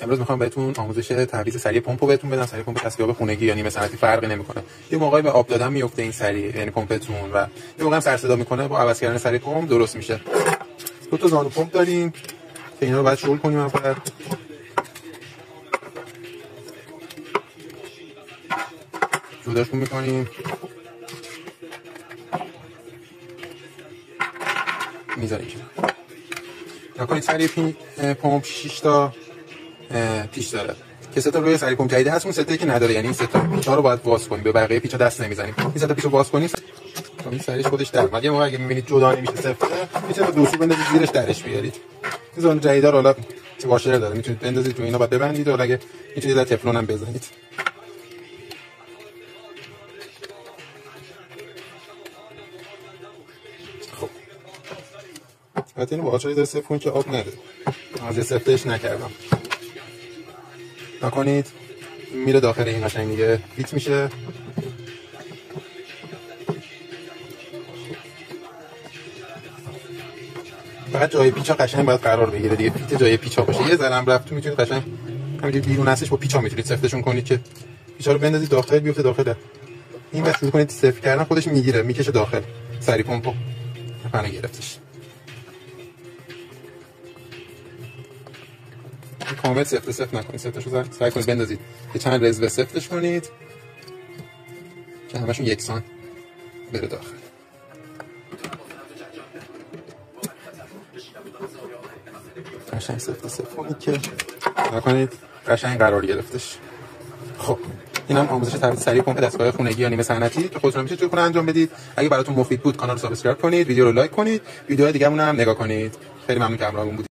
امروز میخوام بهتون آموزش تعویض سریع پمپو بهتون بدم. سریع پمپ دستیار خونگی یا نیمه صنعتی فرقی نمیکنه. یه موقعی به آب دادن میفته این سریع، یعنی پمپتون، و یه موقع هم سر صدا میکنه. با عوض کردن سریع پمپ درست میشه. دو تا زانو پمپ داریم که اینا رو باید شل کنیم. اول جداشون میکنیم، میذاریم کنار. نکنید سریع پمپ 6 تا پیچ داره که سه تا روی سریع پمپ جدید هست، اون سه تا که نداره، یعنی این سه تا پیچا رو باید باز کنیم. به بقیه پیچا دست نمیزنیم. این سه تا پیچو باز کنیم تا این سریش خودش در اومد. یه موقع اگه میبینید جدا نمیشه صفر، میتونید دو سو بندازید زیرش درش بیارید. این زانو جدیدا رو حالا واشر داره، میتونید بندازید تو اینا بعد ببندید، ولی اگه میتونید در تفلون هم بزنید. خب البته اینو با آچاری داره صفر کنید که آب نده. از صفرش نکردم. نکنید میره داخل این قشنگ دیگه فیت میشه. فقط جای پیچا قشنگ باید قرار بگیره دیگه، فیت جای پیچا باشه. یه ذره هم رفت تو میتونید قشنگ همینجوری بیرون هستش با پیچا میتونید سفتشون کنید که پیچا رو بندازید داخل بیفته داخل. این وقت شروع کنید صفر کردن خودش میگیره، میکشه داخل سری پمپو. پنه گرفتش. کامل صفر نکنید، صفتشو سعی کنید بندازید که چند رزوه صفتش کنید که همشون یکسان بره داخل. قشنگ صفر کنید که نکنید قشنگ قرار گرفتش. خب اینم آموزش تعویض سریع پمپ دستگاه خونگی یا نیمه صنعتی که خودتون میشه جور انجام بدید. اگه براتون مفید بود کانال رو سابسکرایب کنید، ویدیو رو لایک کنید، ویدیوهای دیگه‌مون هم نگاه کنید. خیلی ممنون که همراهمون بودید.